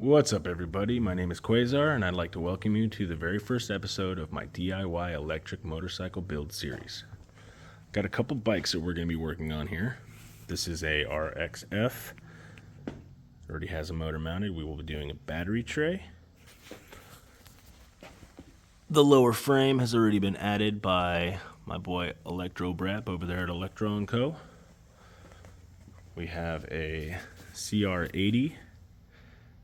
What's up, everybody? My name is Quasar, and I'd like to welcome you to the very first episode of my DIY electric motorcycle build series. Got a couple bikes that we're going to be working on here. This is a RXF. Already has a motor mounted. We will be doing a battery tray. The lower frame has already been added by my boy Electro Brap over there at Electro & Co. We have a Cr80.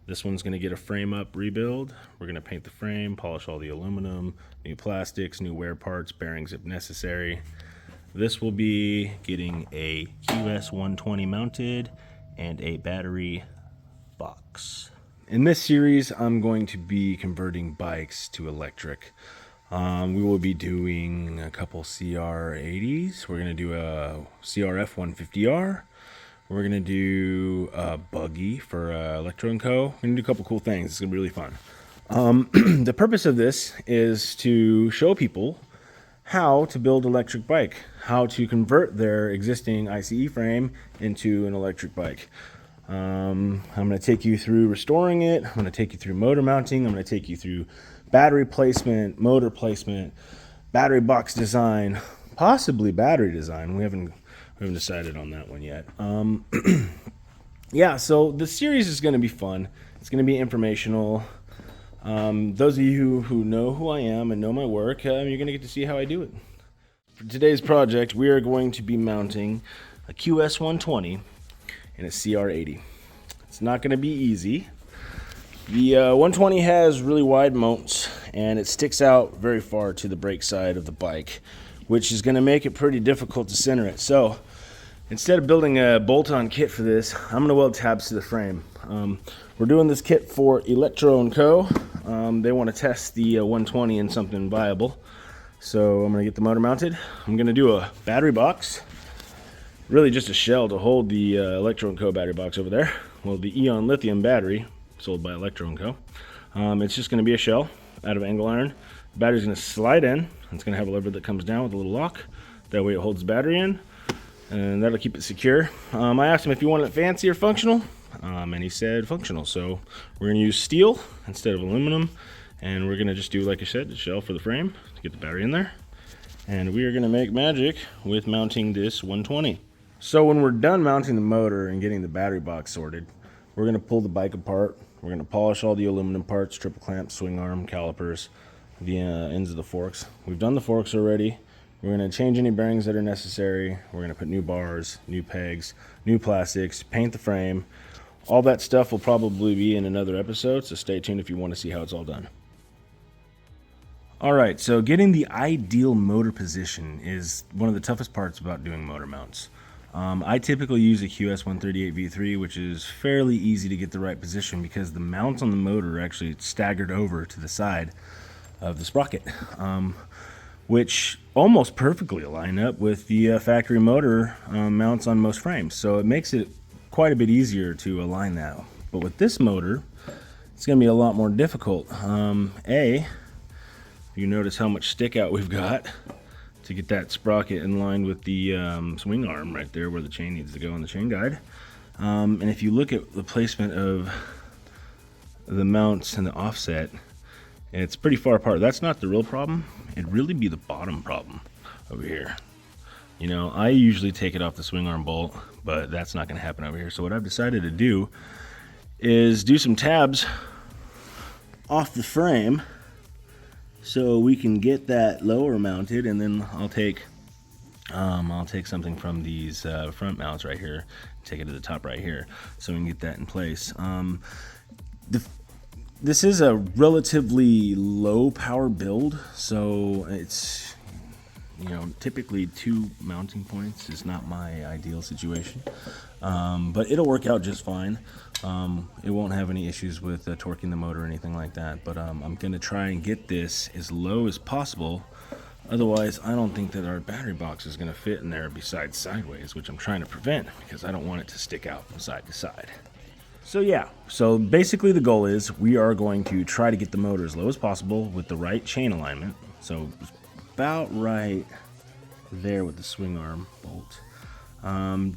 This one's going to get a frame up rebuild. We're going to paint the frame, polish all the aluminum, new plastics, new wear parts, bearings if necessary. This will be getting a QS120 mounted and a battery box. In this series, I'm going to be converting bikes to electric. We will be doing a couple Cr80s. We're going to do a CRF 150R. We're going to do a buggy for Electro & Co. We're going to do a couple cool things. It's going to be really fun. The purpose of this is to show people how to build an electric bike, how to convert their existing ICE frame into an electric bike. I'm going to take you through restoring it. I'm going to take you through motor mounting. I'm going to take you through battery placement, motor placement, battery box design, possibly battery design. We haven't decided on that one yet. Yeah, so the series is going to be fun. It's going to be informational. Those of you who know who I am and know my work, you're going to get to see how I do it. For today's project, we are going to be mounting a QS120 and a Cr80. It's not going to be easy. The 120 has really wide mounts, and it sticks out very far to the brake side of the bike, which is going to make it pretty difficult to center it. So instead of building a bolt-on kit for this, I'm going to weld tabs to the frame. We're doing this kit for Electro & Co. They want to test the 120 in something viable. So I'm going to get the motor mounted. I'm going to do a battery box. Really just a shell to hold the Electro & Co. battery box over there. Well, the Eon lithium battery sold by Electro & Co. It's just going to be a shell out of angle iron. The battery's going to slide in. It's going to have a lever that comes down with a little lock. That way it holds the battery in, and that'll keep it secure. I asked him if he wanted it fancy or functional, and he said functional. So we're going to use steel instead of aluminum, and we're going to just do, like I said, the shell for the frame to get the battery in there. And we are going to make magic with mounting this 120. So when we're done mounting the motor and getting the battery box sorted, we're going to pull the bike apart. We're going to polish all the aluminum parts, triple clamps, swing arm, calipers, the ends of the forks. We've done the forks already. We're going to change any bearings that are necessary. We're going to put new bars, new pegs, new plastics, paint the frame. All that stuff will probably be in another episode, so stay tuned if you want to see how it's all done. Alright, so getting the ideal motor position is one of the toughest parts about doing motor mounts. I typically use a QS138 V3, which is fairly easy to get the right position because the mounts on the motor are actually staggered over to the side of the sprocket, which almost perfectly line up with the factory motor mounts on most frames. So it makes it quite a bit easier to align that. But with this motor, it's going to be a lot more difficult. You notice how much stick out we've got to get that sprocket in line with the swing arm right there where the chain needs to go on the chain guide. And if you look at the placement of the mounts and the offset, it's pretty far apart. That's not the real problem. It'd really be the bottom problem over here. You know, I usually take it off the swing arm bolt, but that's not going to happen over here. So what I've decided to do is do some tabs off the frame so we can get that lower mounted, and then I'll take something from these front mounts right here, take it to the top right here, so we can get that in place. This is a relatively low power build, so it's, you know, typically 2 mounting points is not my ideal situation, but it'll work out just fine. It won't have any issues with torquing the motor or anything like that, but I'm going to try and get this as low as possible. Otherwise, I don't think that our battery box is going to fit in there besides sideways, which I'm trying to prevent because I don't want it to stick out from side to side. So yeah, so basically the goal is we are going to try to get the motor as low as possible with the right chain alignment. So about right there with the swing arm bolt.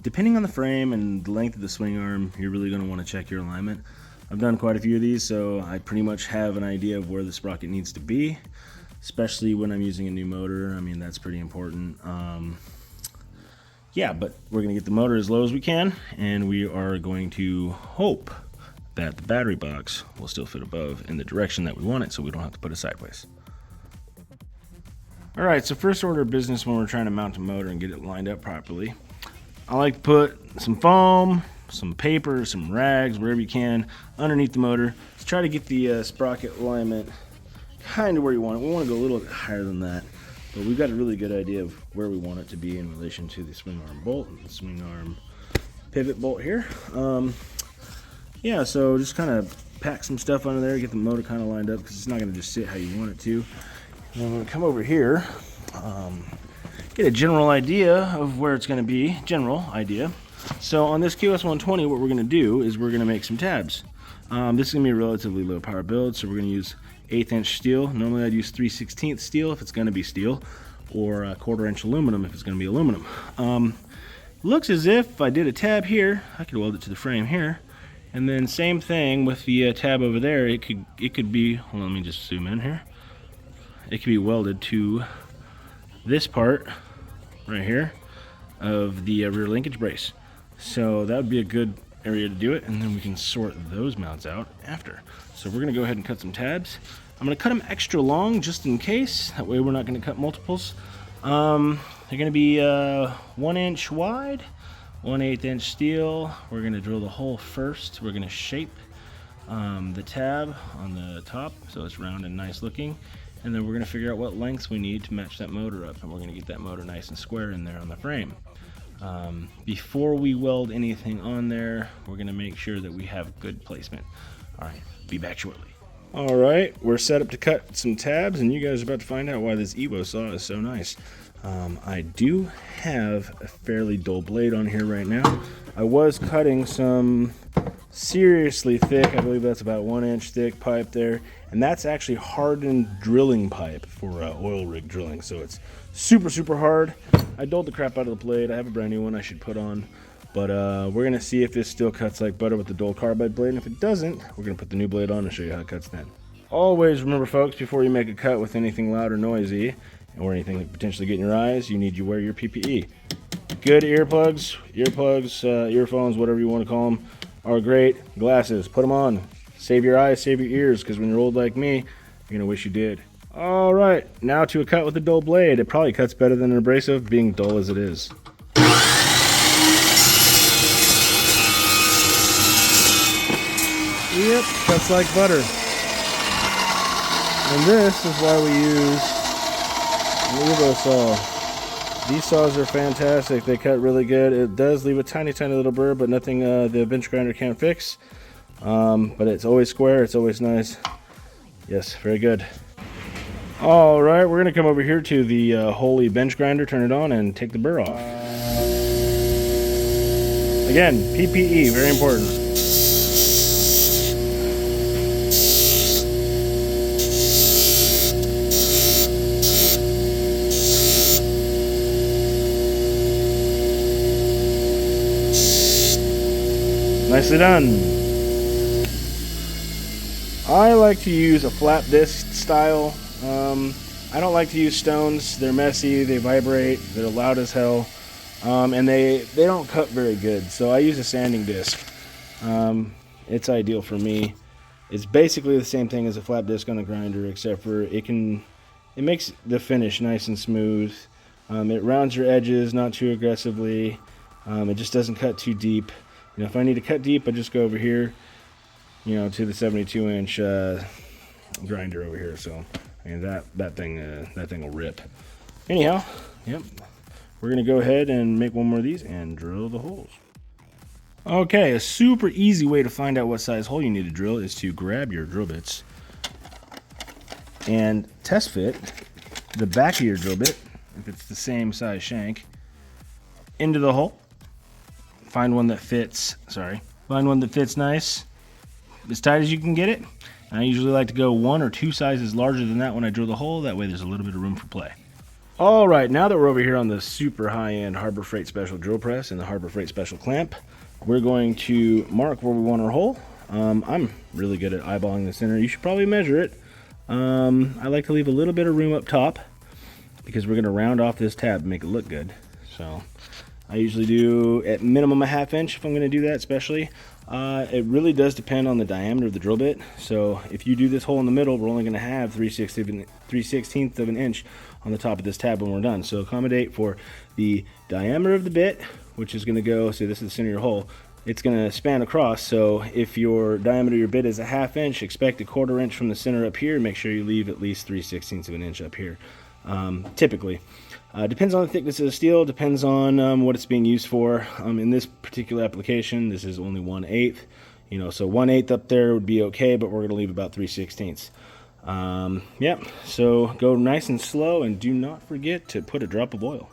Depending on the frame and the length of the swing arm, you're really going to want to check your alignment. I've done quite a few of these, so I pretty much have an idea of where the sprocket needs to be, especially when I'm using a new motor. I mean, that's pretty important. Yeah, but we're going to get the motor as low as we can, and we are going to hope that the battery box will still fit above in the direction that we want it, so we don't have to put it sideways. All right, so first order of business when we're trying to mount a motor and get it lined up properly, I like to put some foam, some paper, some rags, wherever you can, underneath the motor to try to get the sprocket alignment kind of where you want it. We want to go a little bit higher than that, but we've got a really good idea of where we want it to be in relation to the swing arm bolt and the swing arm pivot bolt here. Yeah, so just kind of pack some stuff under there, get the motor kind of lined up because it's not going to just sit how you want it to. And I'm going to come over here, get a general idea of where it's going to be, general idea. So on this QS120, what we're going to do is we're going to make some tabs. This is going to be a relatively low power build, so we're going to use 1/8 inch steel. Normally I'd use 3/16 steel if it's going to be steel, or 1/4 inch aluminum if it's going to be aluminum. Looks as if I did a tab here, I could weld it to the frame here, and then same thing with the tab over there. It could be, hold on, let me just zoom in here. It could be welded to this part right here of the rear linkage brace. So that would be a good area to do it, and then we can sort those mounts out after. So we're going to go ahead and cut some tabs. I'm going to cut them extra long just in case. That way we're not going to cut multiples. They're going to be 1 inch wide, 1/8 inch steel. We're going to drill the hole first. We're going to shape the tab on the top so it's round and nice looking. And then we're going to figure out what lengths we need to match that motor up, and we're going to get that motor nice and square in there on the frame. Before we weld anything on there, we're going to make sure that we have good placement. All right, be back shortly. All right, we're set up to cut some tabs, and you guys are about to find out why this Evo saw is so nice. I do have a fairly dull blade on here right now. I was cutting some seriously thick, I believe that's about 1 inch thick pipe there, and that's actually hardened drilling pipe for oil rig drilling, so it's super hard. I dulled the crap out of the blade. I have a brand new one I should put on, but we're gonna see if this still cuts like butter with the dull carbide blade, and if it doesn't, we're gonna put the new blade on and show you how it cuts then. Always remember, folks, before you make a cut with anything loud or noisy or anything that potentially get in your eyes, you need to wear your PPE. Good earplugs, earphones, whatever you want to call them, are great. Glasses, put them on. Save your eyes, save your ears, because when you're old like me, you're gonna wish you did. All right, now to a cut with a dull blade. It probably cuts better than an abrasive, being dull as it is. Yep, cuts like butter. And this is why we use an Evo saw. These saws are fantastic. They cut really good. It does leave a tiny little burr, but nothing the bench grinder can't fix. But it's always square. It's always nice. Yes, very good. All right, we're gonna come over here to the holy bench grinder, turn it on, and take the burr off. Again, PPE, very important. Nicely done. I like to use a flat disc style. I don't like to use stones. They're messy, they vibrate, they're loud as hell, and they don't cut very good. So I use a sanding disc. It's ideal for me. It's basically the same thing as a flat disc on a grinder, except for it makes the finish nice and smooth. It rounds your edges not too aggressively. It just doesn't cut too deep. You know, if I need to cut deep, I just go over here, you know, to the 72-inch grinder over here. So, I mean, that thing will rip. Anyhow, yep, we're gonna go ahead and make one more of these and drill the holes. Okay, a super easy way to find out what size hole you need to drill is to grab your drill bits and test fit the back of your drill bit, if it's the same size shank, into the hole. Find one that fits nice, as tight as you can get it. And I usually like to go 1 or 2 sizes larger than that when I drill the hole. That way there's a little bit of room for play. All right, now that we're over here on the super high-end Harbor Freight Special drill press and the Harbor Freight Special clamp, we're going to mark where we want our hole. I'm really good at eyeballing the center. You should probably measure it. I like to leave a little bit of room up top because we're going to round off this tab and make it look good. So I usually do at minimum a 1/2 inch if I'm going to do that, especially. It really does depend on the diameter of the drill bit. So if you do this hole in the middle, we're only going to have 3/16 of an inch on the top of this tab when we're done. So accommodate for the diameter of the bit, which is going to go, so this is the center of your hole. It's going to span across, so if your diameter of your bit is a 1/2 inch, expect a 1/4 inch from the center up here. Make sure you leave at least 3/16 of an inch up here, typically. Depends on the thickness of the steel, depends on what it's being used for. In this particular application, this is only 1/8. You know, so 1/8 up there would be okay, but we're going to leave about 3/16. Yeah, so go nice and slow, and do not forget to put a drop of oil.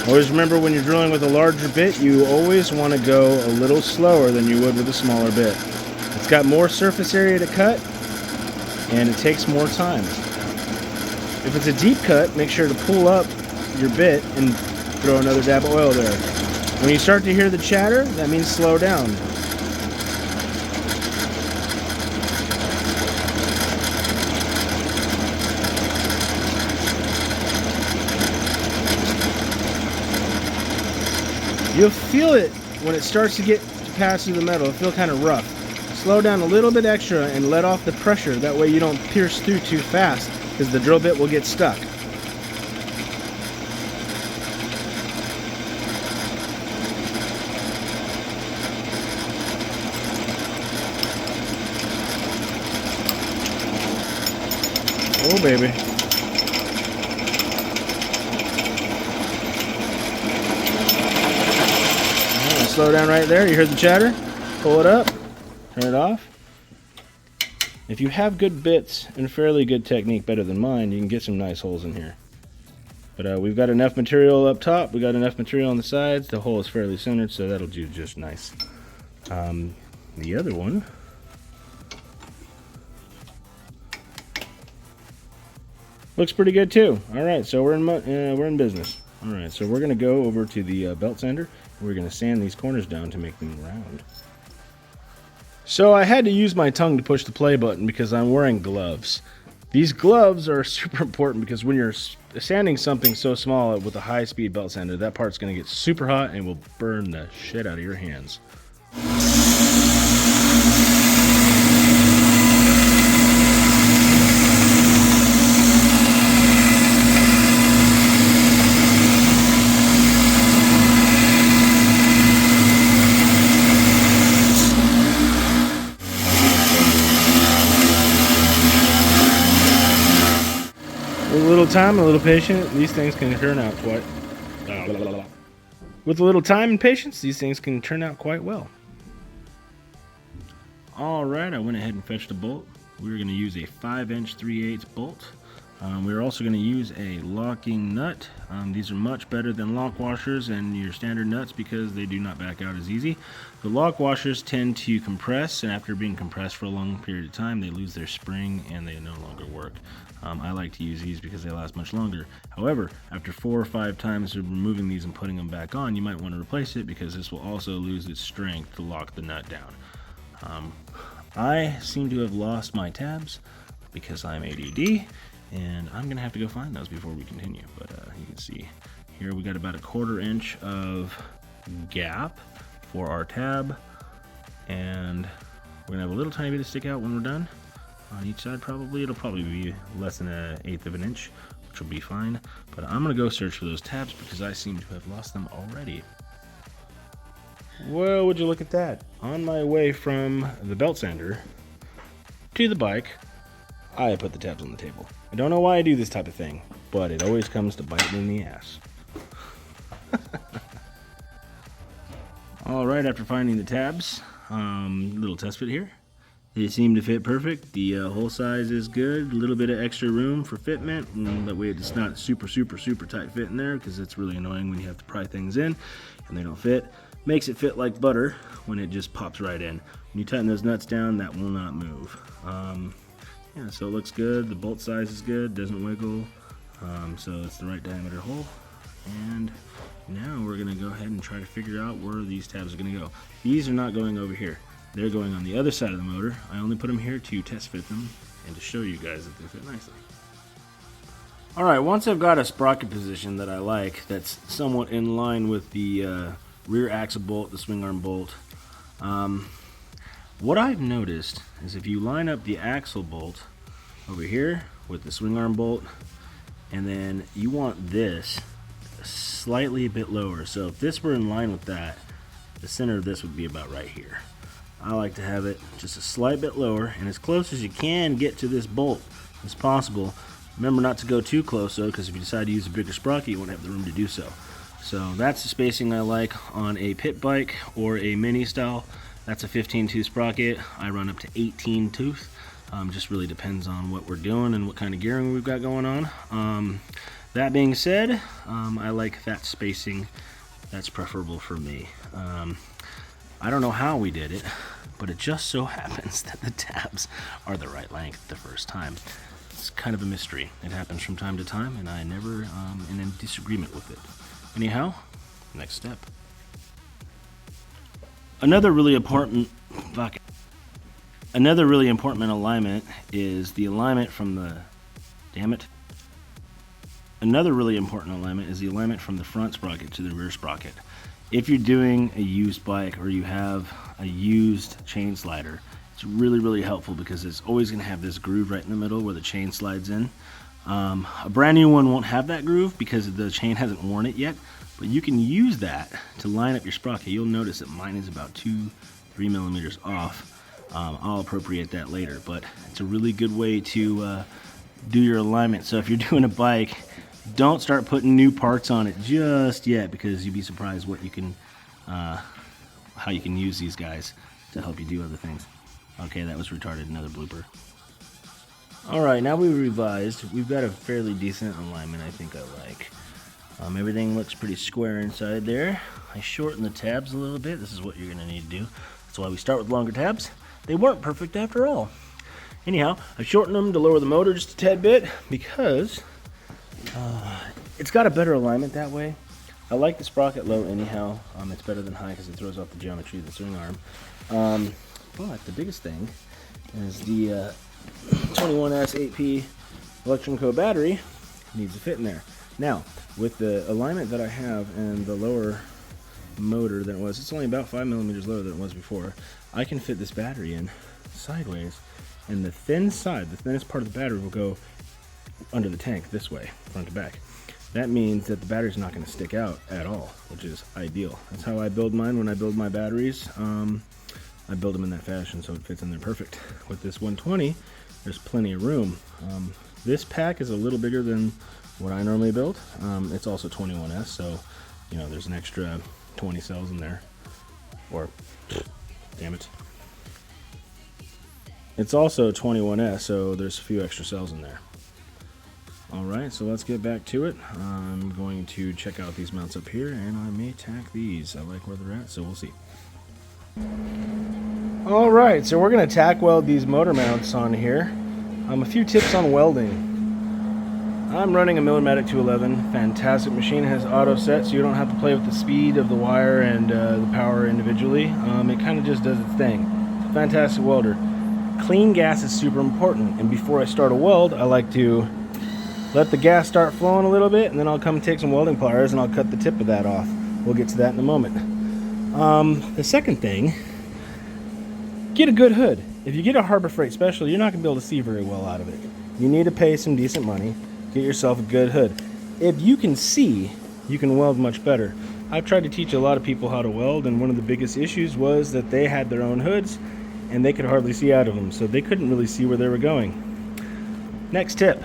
Always remember, when you're drilling with a larger bit, you always want to go a little slower than you would with a smaller bit. It's got more surface area to cut, and it takes more time. If it's a deep cut, make sure to pull up your bit and throw another dab of oil there. When you start to hear the chatter, that means slow down. You'll feel it when it starts to get to pass through the metal. It'll feel kind of rough. Slow down a little bit extra and let off the pressure. That way you don't pierce through too fast, because the drill bit will get stuck. Oh, baby. Slow down right there. You heard the chatter? Pull it up, turn it off. If you have good bits and fairly good technique, better than mine, you can get some nice holes in here. But we've got enough material up top, we got enough material on the sides. The hole is fairly centered, so that'll do just nice. The other one, looks pretty good too. All right, so we're in business. All right, so we're gonna go over to the belt sander. We're going to sand these corners down to make them round. So I had to use my tongue to push the play button because I'm wearing gloves. These gloves are super important because when you're sanding something so small with a high-speed belt sander, that part's going to get super hot and will burn the shit out of your hands. With a little time and a little patience, these things can turn out quite... With a little time and patience, these things can turn out quite well. Alright, I went ahead and fetched a bolt. We're going to use a 5" 3/8 bolt. We're also going to use a locking nut. These are much better than lock washers and your standard nuts because they do not back out as easy. The lock washers tend to compress, and after being compressed for a long period of time, they lose their spring and they no longer work. I like to use these because they last much longer. However, after 4 or 5 times of removing these and putting them back on, you might want to replace it because this will also lose its strength to lock the nut down. I seem to have lost my tabs because I'm ADD, and I'm gonna have to go find those before we continue. But you can see here we got about a 1/4 inch of gap for our tab, and we're gonna have a little tiny bit of stick out when we're done on each side. It'll probably be less than 1/8 of an inch, which will be fine. But I'm gonna go search for those tabs because I seem to have lost them already. Well, would you look at that? On my way from the belt sander to the bike, I put the tabs on the table. I don't know why I do this type of thing, but it always comes to bite me in the ass. All right, after finding the tabs, little test fit here. They seem to fit perfect. The hole size is good. A little bit of extra room for fitment, and that way it's not super tight fit in there, because it's really annoying when you have to pry things in and they don't fit. Makes it fit like butter when it just pops right in. When you tighten those nuts down, that will not move. Yeah, so it looks good. The bolt size is good, doesn't wiggle. So it's the right diameter hole. And now we're gonna go ahead and try to figure out where these tabs are gonna go. These are not going over here. They're going on the other side of the motor. I only put them here to test fit them and to show you guys that they fit nicely. All right, once I've got a sprocket position that I like, that's somewhat in line with the rear axle bolt, the swing arm bolt, what I've noticed is if you line up the axle bolt over here with the swing arm bolt, and then you want this slightly a bit lower. So if this were in line with that, the center of this would be about right here. I like to have it just a slight bit lower and as close as you can get to this bolt as possible. Remember not to go too close though, because if you decide to use a bigger sprocket, you won't have the room to do so. So that's the spacing I like on a pit bike or a mini style. That's a 15 tooth sprocket. I run up to 18 tooth. Just really depends on what we're doing and what kind of gearing we've got going on. That being said, I like that spacing. That's preferable for me. I don't know how we did it, but it just so happens that the tabs are the right length the first time. It's kind of a mystery. It happens from time to time, and I never am in disagreement with it. Anyhow, next step. Another really important alignment is the alignment from the Another really important alignment is the alignment from the front sprocket to the rear sprocket. If you're doing a used bike or you have a used chain slider, it's really helpful because it's always going to have this groove right in the middle where the chain slides in. A brand new one won't have that groove because the chain hasn't worn it yet, but you can use that to line up your sprocket. You'll notice that mine is about 2-3 millimeters off. I'll appropriate that later, but it's a really good way to do your alignment. So if you're doing a bike, don't start putting new parts on it just yet, because you'd be surprised what you can, how you can use these guys to help you do other things. Okay, that was retarded, another blooper. Alright, now we've revised. We've got a fairly decent alignment I think I like. Everything looks pretty square inside there. I shortened the tabs a little bit. This is what you're going to need to do. That's why we start with longer tabs. They weren't perfect after all. Anyhow, I shortened them to lower the motor just a tad bit because it's got a better alignment that way. I like the sprocket low anyhow. It's better than high because it throws off the geometry of the swing arm. But the biggest thing is the 21S 8P Electron Co battery needs to fit in there. Now, with the alignment that I have and the lower motor than it was, it's only about 5 millimeters lower than it was before. I can fit this battery in sideways, and the thin side, the thinnest part of the battery will go under the tank this way, front to back. That means that the battery's not going to stick out at all, which is ideal. That's how I build mine when I build my batteries. I build them in that fashion so it fits in there perfect. With this 120, there's plenty of room. This pack is a little bigger than what I normally build. It's also 21S, so you know there's an extra 20 cells in there. Or, damn it. It's also 21S, so there's a few extra cells in there. Alright, so let's get back to it. I'm going to check out these mounts up here, and I may tack these. I like where they're at, so we'll see. Alright, so we're going to tack weld these motor mounts on here. A few tips on welding. I'm running a Millimatic 211. Fantastic machine. It has auto set, so you don't have to play with the speed of the wire and the power individually. It kind of just does its thing. It's a fantastic welder. Clean gas is super important, and before I start a weld, I like to let the gas start flowing a little bit, and then I'll come take some welding pliers and I'll cut the tip of that off. We'll get to that in a moment. The second thing, get a good hood. If you get a Harbor Freight Special, you're not going to be able to see very well out of it. You need to pay some decent money. Get yourself a good hood. If you can see, you can weld much better. I've tried to teach a lot of people how to weld, and one of the biggest issues was that they had their own hoods and they could hardly see out of them, so they couldn't really see where they were going. Next tip.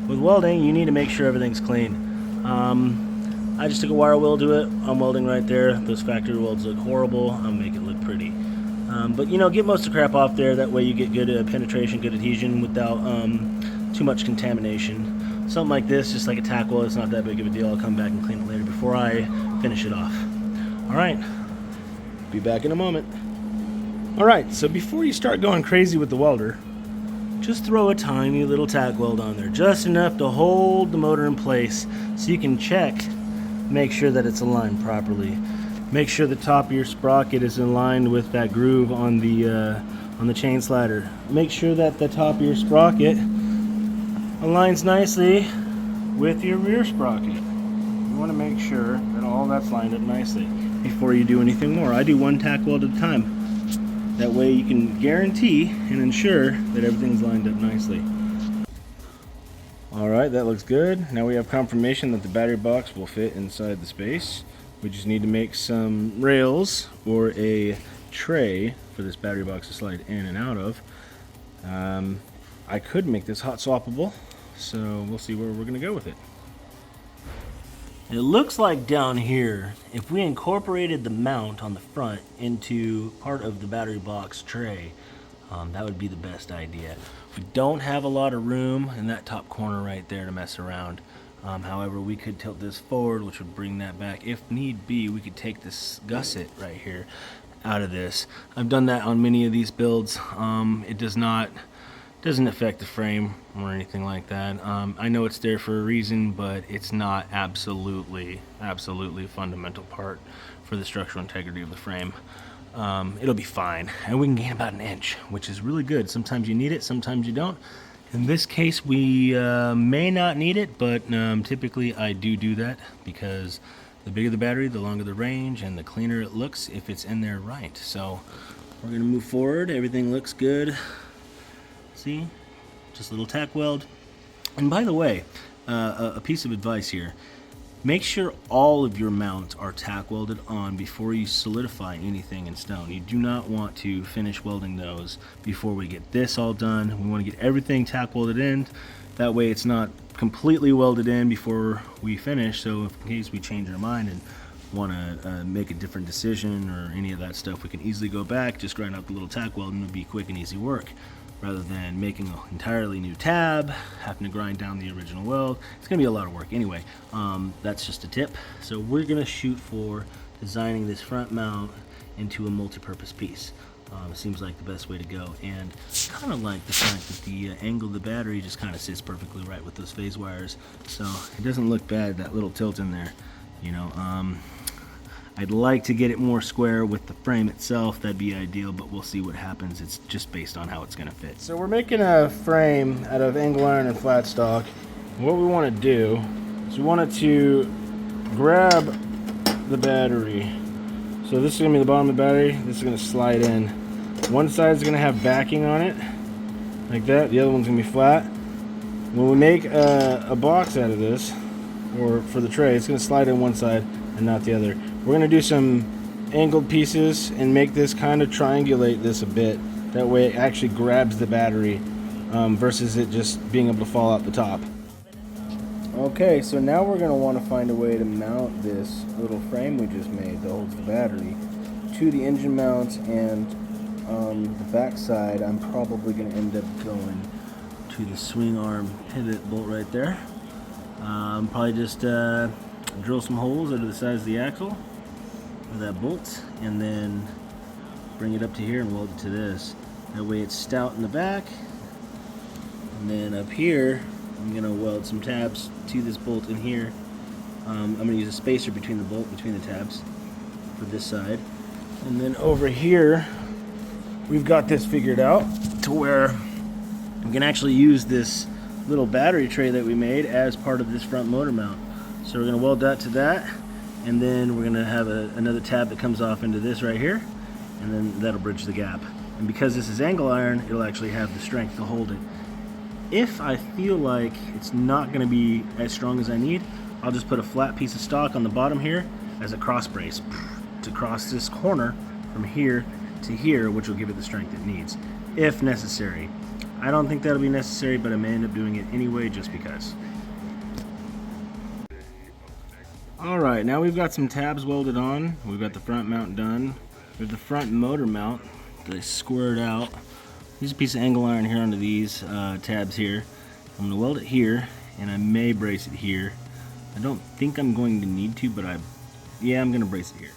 With welding, you need to make sure everything's clean. I just took a wire weld to it. I'm welding right there. Those factory welds look horrible. I'll make it look pretty. But you know, get most of the crap off there. That way you get good penetration, good adhesion without too much contamination. Something like this, just like a tack weld, it's not that big of a deal. I'll come back and clean it later before I finish it off. Alright, be back in a moment. Alright, so before you start going crazy with the welder, just throw a tiny little tack weld on there, just enough to hold the motor in place so you can check, make sure that it's aligned properly. Make sure the top of your sprocket is aligned with that groove on the chain slider. Make sure that the top of your sprocket aligns nicely with your rear sprocket. You want to make sure that all that's lined up nicely before you do anything more. I do one tack weld at a time. That way you can guarantee and ensure that everything's lined up nicely. Alright, that looks good. Now we have confirmation that the battery box will fit inside the space. We just need to make some rails or a tray for this battery box to slide in and out of. I could make this hot swappable, so we'll see where we're going to go with it. It looks like down here, if we incorporated the mount on the front into part of the battery box tray, that would be the best idea. We don't have a lot of room in that top corner right there to mess around. However, we could tilt this forward, which would bring that back. If need be, we could take this gusset right here out of this. I've done that on many of these builds. It doesn't affect the frame or anything like that. I know it's there for a reason, but it's not absolutely a fundamental part for the structural integrity of the frame. It'll be fine, and we can gain about an inch, which is really good. Sometimes you need it, sometimes you don't. In this case, we may not need it, but typically I do that because the bigger the battery, the longer the range, and the cleaner it looks if it's in there right. So we're gonna move forward. Everything looks good. See, just a little tack weld. And by the way, a piece of advice here: make sure all of your mounts are tack welded on before you solidify anything in stone. You do not want to finish welding those before we get this all done. We want to get everything tack welded in. That way it's not completely welded in before we finish, so if in case we change our mind and want to make a different decision or any of that stuff, we can easily go back, just grind out the little tack weld, and it'll be quick and easy work, rather than making an entirely new tab, having to grind down the original weld. It's gonna be a lot of work. Anyway, that's just a tip. So we're gonna shoot for designing this front mount into a multi-purpose piece. It seems like the best way to go, and kind of like the fact that the angle of the battery just kind of sits perfectly right with those phase wires, so it doesn't look bad, that little tilt in there, you know. I'd like to get it more square with the frame itself. That'd be ideal, but we'll see what happens. It's just based on how it's gonna fit. So we're making a frame out of angle iron and flat stock. What we want to do is we want it to grab the battery. So this is gonna be the bottom of the battery. This is gonna slide in. One side is gonna have backing on it, like that. The other one's gonna be flat. When we make a box out of this, or for the tray, it's gonna slide in one side and not the other. We're gonna do some angled pieces and make this kind of triangulate this a bit. That way it actually grabs the battery versus it just being able to fall out the top. Okay, so now we're gonna want to find a way to mount this little frame we just made that holds the battery to the engine mount, and the back side I'm probably gonna end up going to the swing arm pivot bolt right there. Probably just drill some holes under the size of the axle with that bolt, and then bring it up to here and weld it to this. That way it's stout in the back, and then up here I'm gonna weld some tabs to this bolt in here. I'm gonna use a spacer between the bolt, between the tabs for this side, and then over here we've got this figured out to where we can actually use this little battery tray that we made as part of this front motor mount. So we're gonna weld that to that, and then we're gonna have another tab that comes off into this right here, and then that'll bridge the gap. And because this is angle iron, it'll actually have the strength to hold it. If I feel like it's not gonna be as strong as I need, I'll just put a flat piece of stock on the bottom here as a cross brace to cross this corner from here to here, which will give it the strength it needs, if necessary. I don't think that'll be necessary, but I may end up doing it anyway just because. Alright, now we've got some tabs welded on. We've got the front mount done. We have the front motor mount that I squared out. Use a piece of angle iron here onto these tabs here. I'm going to weld it here, and I may brace it here. I don't think I'm going to need to, but yeah, I'm going to brace it here.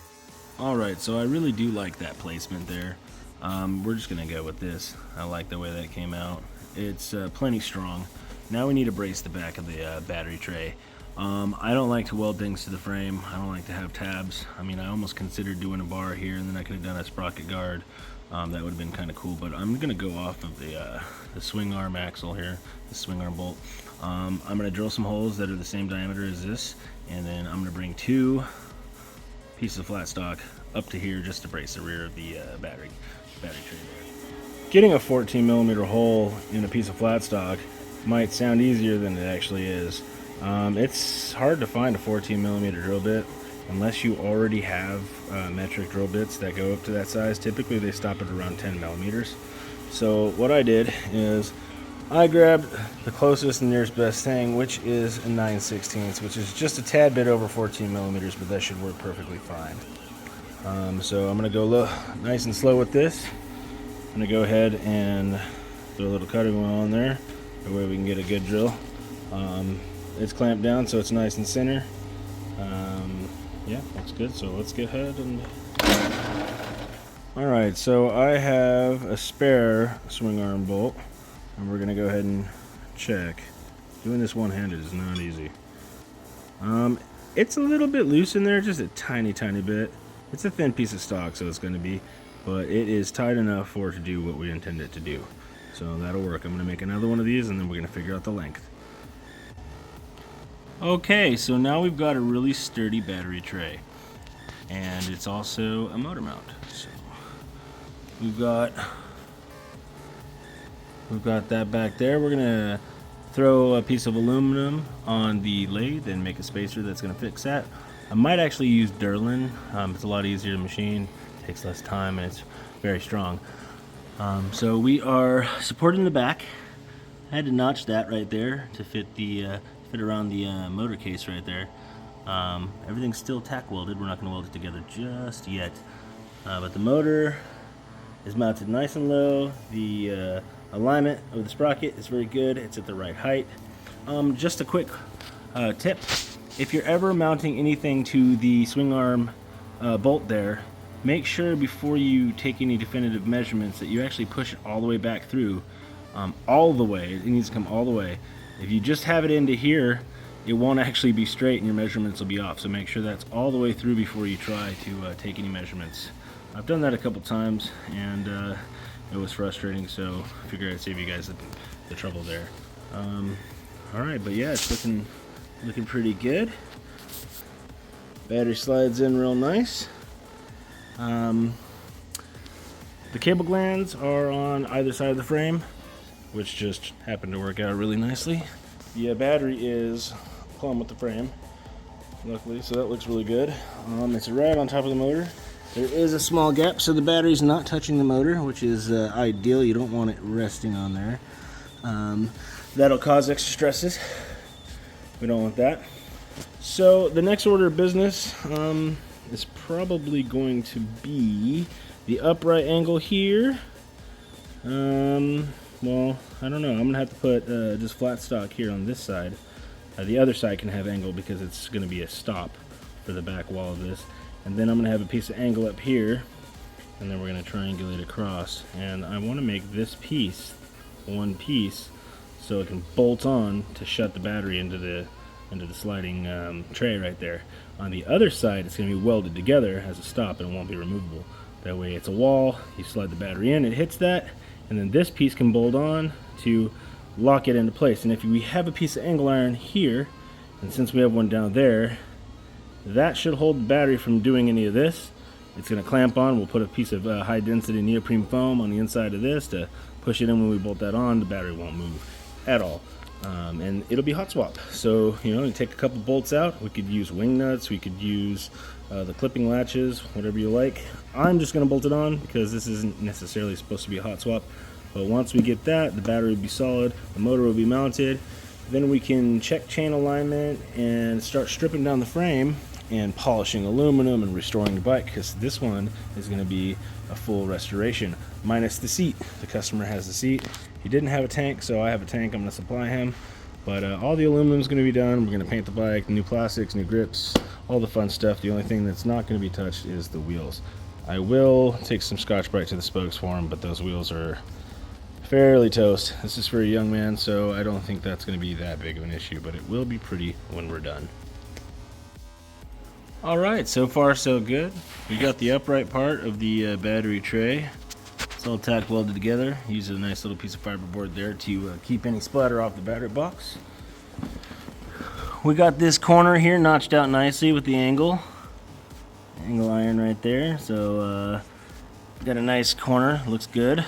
Alright, so I really do like that placement there. We're just going to go with this. I like the way that came out. It's plenty strong. Now we need to brace the back of the battery tray. I don't like to weld things to the frame. I don't like to have tabs. I mean, I almost considered doing a bar here, and then I could have done a sprocket guard. That would have been kind of cool, but I'm gonna go off of the swing arm axle here, the swing arm bolt. I'm gonna drill some holes that are the same diameter as this, and then I'm gonna bring 2 pieces of flat stock up to here just to brace the rear of the battery tray there. Getting a 14mm hole in a piece of flat stock might sound easier than it actually is. It's hard to find a 14mm drill bit unless you already have metric drill bits that go up to that size. Typically they stop at around 10mm. So what I did is I grabbed the closest and nearest best thing, which is a 9/16, which is just a tad bit over 14mm, but that should work perfectly fine. So I'm going to go nice and slow with this. I'm going to go ahead and throw a little cutting wheel on there, that way we can get a good drill. It's clamped down so it's nice and center. Yeah, looks good, so let's get ahead and... Alright, so I have a spare swing arm bolt, and we're going to go ahead and check. Doing this one-handed is not easy. It's a little bit loose in there, just a tiny bit. It's a thin piece of stock, so it's going to be, but it is tight enough for it to do what we intend it to do. So that'll work. I'm going to make another one of these, and then we're going to figure out the length. Okay, so now we've got a really sturdy battery tray, and it's also a motor mount. So we've got that back there. We're gonna throw a piece of aluminum on the lathe and make a spacer that's gonna fix that. I might actually use Durlin. It's a lot easier to machine, takes less time, and it's very strong. So we are supporting the back. I had to notch that right there to fit around the motor case right there. Everything's still tack welded. We're not going to weld it together just yet. But the motor is mounted nice and low. The alignment of the sprocket is very good. It's at the right height. Just a quick tip. If you're ever mounting anything to the swing arm bolt there, make sure before you take any definitive measurements that you actually push it all the way back through. All the way. It needs to come all the way. If you just have it into here, it won't actually be straight and your measurements will be off. So make sure that's all the way through before you try to take any measurements. I've done that a couple times, and it was frustrating, so I figured I'd save you guys the trouble there. Alright, but yeah, it's looking pretty good. Battery slides in real nice. The cable glands are on either side of the frame, which just happened to work out really nicely. The battery is plumb with the frame, luckily, so that looks really good. It's right on top of the motor. There is a small gap, so the battery's not touching the motor, which is ideal. You don't want it resting on there. That'll cause extra stresses. We don't want that. So the next order of business is probably going to be the upright angle here. Well, I don't know. I'm going to have to put just flat stock here on this side. The other side can have angle because it's going to be a stop for the back wall of this. And then I'm going to have a piece of angle up here, and then we're going to triangulate across. And I want to make this piece one piece so it can bolt on to shut the battery into the sliding tray right there. On the other side, it's going to be welded together as a stop, and it won't be removable. That way it's a wall, you slide the battery in, it hits that, and then this piece can bolt on to lock it into place. And if we have a piece of angle iron here, and since we have one down there, that should hold the battery from doing any of this. It's going to clamp on. We'll put a piece of high density neoprene foam on the inside of this to push it in. When we bolt that on, the battery won't move at all. And it'll be hot swap. So, you take a couple bolts out. We could use wing nuts. We could use the clipping latches, whatever you like. I'm just going to bolt it on because this isn't necessarily supposed to be a hot swap. But once we get that, the battery will be solid, the motor will be mounted. Then we can check chain alignment and start stripping down the frame and polishing aluminum and restoring the bike, because this one is going to be a full restoration minus the seat. The customer has the seat. He didn't have a tank, so I have a tank. I'm going to supply him. But all the aluminum is going to be done. We're going to paint the bike, new plastics, new grips, all the fun stuff. The only thing that's not going to be touched is the wheels. I will take some Scotch-Brite to the spokes for them, but those wheels are fairly toast. This is for a young man, so I don't think that's going to be that big of an issue, but it will be pretty when we're done. All right, so far so good. We got the upright part of the battery tray. It's all tack welded together. Use a nice little piece of fiberboard there to keep any splatter off the battery box. We got this corner here notched out nicely with the angle iron right there. So got a nice corner, looks good.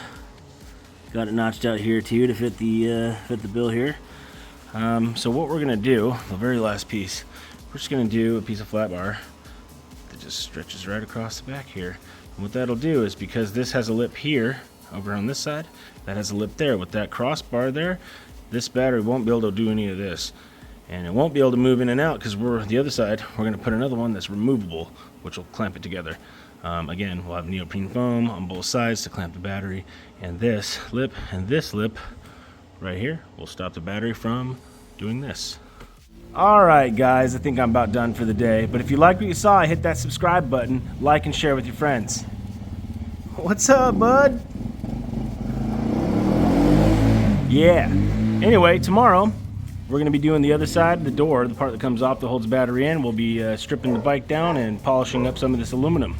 Got it notched out here too to fit the bill here. So what we're gonna do, the very last piece, we're just gonna do a piece of flat bar that just stretches right across the back here. And what that'll do is, because this has a lip here over on this side, that has a lip there. With that crossbar there, this battery won't be able to do any of this. And it won't be able to move in and out because the other side, we're going to put another one that's removable, which will clamp it together. Again, we'll have neoprene foam on both sides to clamp the battery, and this lip right here will stop the battery from doing this. All right, guys, I think I'm about done for the day. But if you like what you saw, hit that subscribe button, like and share with your friends. What's up, bud? Yeah. Anyway, tomorrow, we're going to be doing the other side of the door, the part that comes off that holds the battery in. We'll be stripping the bike down and polishing up some of this aluminum.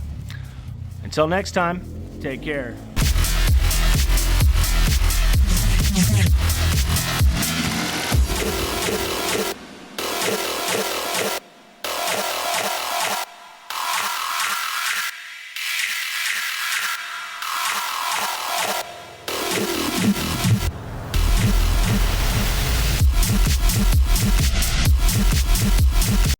Until next time, take care.